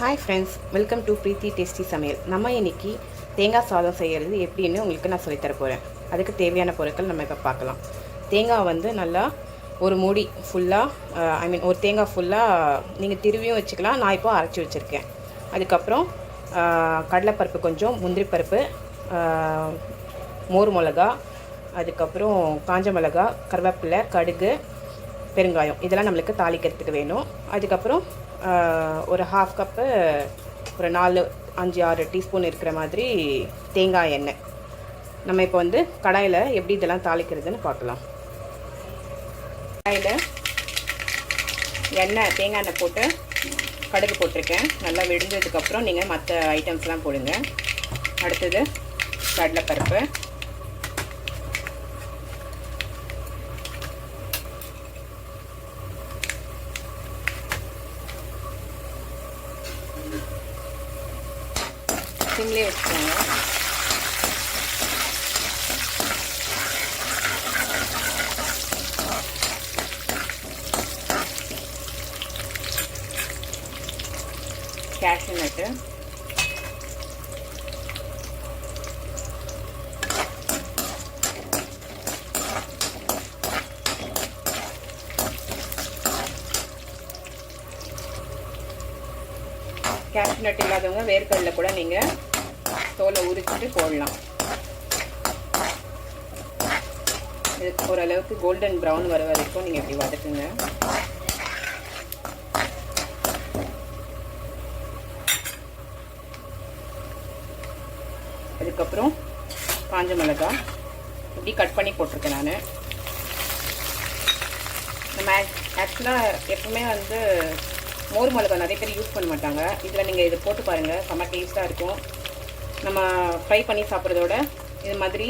Hi friends, welcome to preethi tasty சமையல். நம்ம இன்றைக்கி தேங்காய் சாதம் செய்கிறது எப்படின்னு உங்களுக்கு நான் சொல்லித்தர போகிறேன். அதுக்கு தேவையான பொருட்கள் நம்ம இப்போ பார்க்கலாம். தேங்காய் வந்து நல்லா ஒரு மூடி ஃபுல்லாக ஒரு தேங்காய் ஃபுல்லாக நீங்கள் திருவியும் வச்சுக்கலாம். நான் இப்போ அரைச்சி வச்சுருக்கேன். அதுக்கப்புறம் கடலைப்பருப்பு கொஞ்சம், முந்திரி பருப்பு, மோர் மிளகா, அதுக்கப்புறம் காஞ்ச மிளகா, கருவேப்பிலை, கடுகு, பெருங்காயம், இதெல்லாம் நம்மளுக்கு தாளிக்கிறதுக்கு வேணும். அதுக்கப்புறம் ஒரு ஹாஃப் கப்பு, ஒரு 4, 5, 6 டீஸ்பூன் இருக்கிற மாதிரி தேங்காய் எண்ணெய். நம்ம இப்போ வந்து கடாயில் எப்படி இதெல்லாம் தாளிக்கிறதுன்னு பார்க்கலாம். கடாயில் தேங்காய் எண்ணெய் போட்டு கடுகு போட்டிருக்கேன். நல்லா வெடிஞ்சதுக்கப்புறம் நீங்கள் மற்ற ஐட்டம்ஸ்லாம் போடுங்க. அடுத்தது கடலைப்பருப்பு, சிம்லேயே வச்சுக்கோங்க. கேஷ்யூ நட்டு, கேஷ்யூ நட் இல்லாதவங்க வேர்க்கடலை கூட நீங்கள் தோலை உரிச்சிட்டு போடலாம். இது ஓரளவுக்கு கோல்டன் ப்ரௌன் வர வரைக்கும் நீங்கள் இப்படி வதக்குங்க. அதுக்கப்புறம் காஞ்ச மிளகாய் இப்படி கட் பண்ணி போட்டிருக்கேன் நான். நம்ம ஆக்சுவலாக எப்பவுமே வந்து மோர் மிளகாய் நிறைய பேர் யூஸ் பண்ண மாட்டாங்க. இதில் நீங்கள் இதை போட்டு பாருங்கள், செம்ம டேஸ்ட்டாக இருக்கும். நம்ம ஃப்ரை பண்ணி சாப்பிட்றதோட இது மாதிரி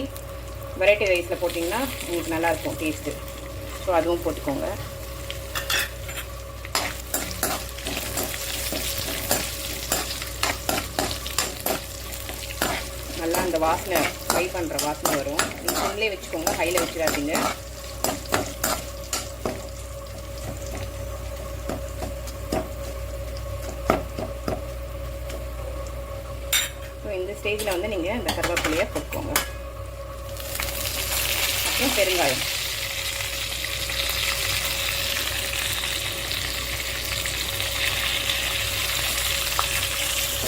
வெரைட்டி ரைஸில் போட்டிங்கன்னா உங்களுக்கு நல்லாயிருக்கும் டேஸ்ட்டு. ஸோ அதுவும் போட்டுக்கோங்க. நல்லா அந்த வாசனை, ஃப்ரை பண்ணுற வாசனை வரும். நீங்கள் சிம்லேயே வச்சுக்கோங்க, ஹையில் வச்சிடாதீங்க. இந்த ஸ்டேஜில் வந்து நீங்கள் இந்த கருவேப்பிலையை போட்டுக்கோங்க. அப்புறம் பெருங்காயம்,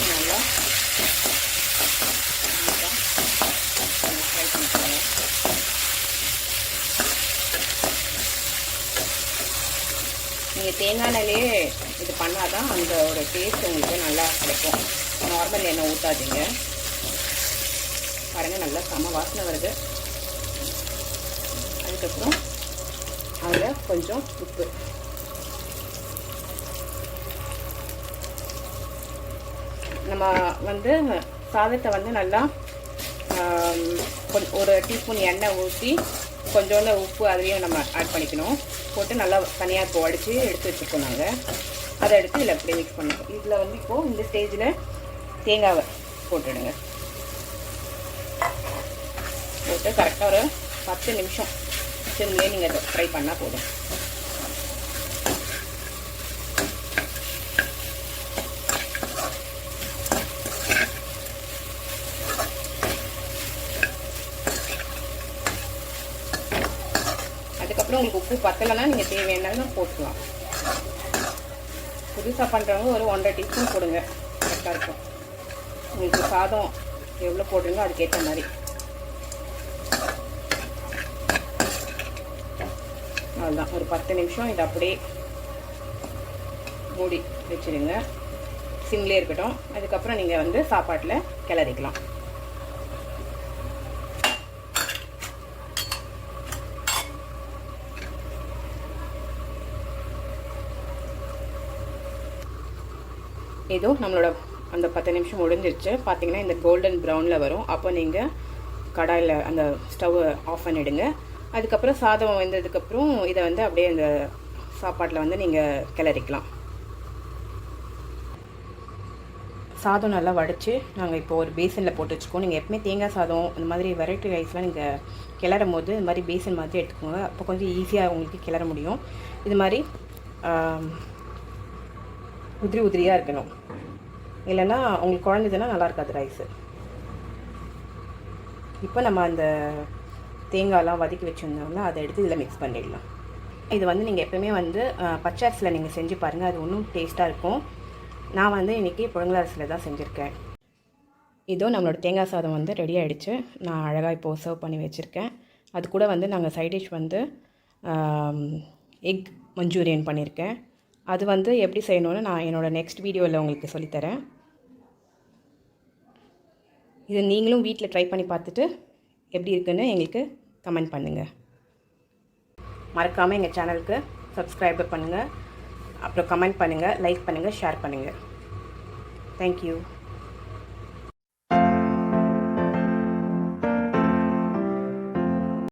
நல்லா ஃப்ரை பண்ணிக்கோங்க. நீங்கள் தேங்காய் எண்ணெயிலே இது பண்ணால் தான் அந்த ஒரு டேஸ்ட் உங்களுக்கு நல்லா கிடைக்கும். நார்மல் எண்ணெய் ஊற்றாதீங்க. பாருங்கள், நல்லா செம வாசனை வருது. அதுக்கப்புறம் அதில் கொஞ்சம் உப்பு, நம்ம வந்து சாதத்தை வந்து நல்லா ஒரு டீஸ்பூன் எண்ணெய் ஊற்றி கொஞ்சோண்டு உப்பு அதுலேயும் நம்ம ஆட் பண்ணிக்கணும். போட்டு நல்லா தனியாக இப்போ வடித்து எடுத்து வச்சுருக்கோம் நாங்கள். அதை எடுத்து இதில் அப்படியே மிக்ஸ் பண்ணிக்கணும். இதில் வந்து இப்போது இந்த ஸ்டேஜில் தேங்காவை போட்டுடுங்க. போட்டு கரெக்டாக ஒரு 10 நிமிஷம் சிம்லேயே நீங்கள் அதை ஃப்ரை பண்ணால் போதும். அதுக்கப்புறம் உங்களுக்கு உப்பு பத்தலைன்னா நீங்கள் தேவையானதான் போட்டுக்கலாம். புதுசாக பண்ணுறவங்க ஒரு 1.5 டீஸ்பூன் போடுங்க, கரெக்டாக இருக்கும். உங்களுக்கு சாதம் எவ்வளோ போடுறீங்களோ அதுக்கேற்ற மாதிரி. அவ்வளோதான், ஒரு 10 நிமிஷம் இதை அப்படியே மூடி வச்சுடுங்க. சிம்லேயே இருக்கட்டும். அதுக்கப்புறம் நீங்கள் வந்து சாப்பாட்டில் கிளறிக்கலாம். ஏதோ நம்மளோட அந்த 10 நிமிஷம் முடிஞ்சிருச்சு. பார்த்தீங்கன்னா இந்த கோல்டன் ப்ரௌனில் வரும். அப்போ நீங்கள் கடாயில் அந்த ஸ்டவ் ஆஃப் பண்ணிவிடுங்க. அதுக்கப்புறம் சாதம் வெந்ததுக்கப்புறம் இதை வந்து அப்படியே அந்த சாப்பாட்டில் வந்து நீங்கள் கிளறிக்கலாம். சாதம் நல்லா வடித்து நாங்கள் இப்போ ஒரு பேசனில் போட்டு வச்சுக்கோம். நீங்கள் எப்பவுமே தேங்காய் சாதம் இந்த மாதிரி வெரைட்டி ரைஸ்லாம் நீங்கள் கிளறும் போது இந்த மாதிரி பேசன் மாதிரி எடுத்துக்கோங்க. அப்போ கொஞ்சம் ஈஸியாக உங்களுக்கு கிளற முடியும். இது மாதிரி உதிரி உதிரியாக இருக்கணும். இல்லைன்னா உங்களுக்கு குழந்ததுன்னா நல்லா இருக்காது ரைஸு. இப்போ நம்ம அந்த தேங்காயெலாம் வதக்கி வச்சுருந்தோம்னா அதை எடுத்து இதில் மிக்ஸ் பண்ணிடலாம். இது வந்து நீங்கள் எப்போயுமே வந்து பச்சை அரிசியில் நீங்கள் செஞ்சு பாருங்கள், அது இன்னும் டேஸ்ட்டாக இருக்கும். நான் வந்து இன்றைக்கி புழுங்கல் அரிசியில் தான் செஞ்சுருக்கேன். இதோ நம்மளோட தேங்காய் சாதம் வந்து ரெடி ஆகிடுச்சு. நான் அழகாக இப்போது சர்வ் பண்ணி வச்சுருக்கேன். அது கூட வந்து நாங்கள் சைட் டிஷ் வந்து எக் மஞ்சூரியன் பண்ணியிருக்கேன். அது வந்து எப்படி செய்யணும்னு நான் என்னோடய நெக்ஸ்ட் வீடியோவில் உங்களுக்கு சொல்லித்தரேன். இதை நீங்களும் வீட்டில் ட்ரை பண்ணி பார்த்துட்டு எப்படி இருக்குன்னு எங்களுக்கு கமெண்ட் பண்ணுங்கள். மறக்காமல் எங்கள் சேனலுக்கு சப்ஸ்கிரைப் பண்ணுங்கள், அப்புறம் கமெண்ட் பண்ணுங்கள், லைக் பண்ணுங்கள், ஷேர் பண்ணுங்கள். தேங்க்யூ.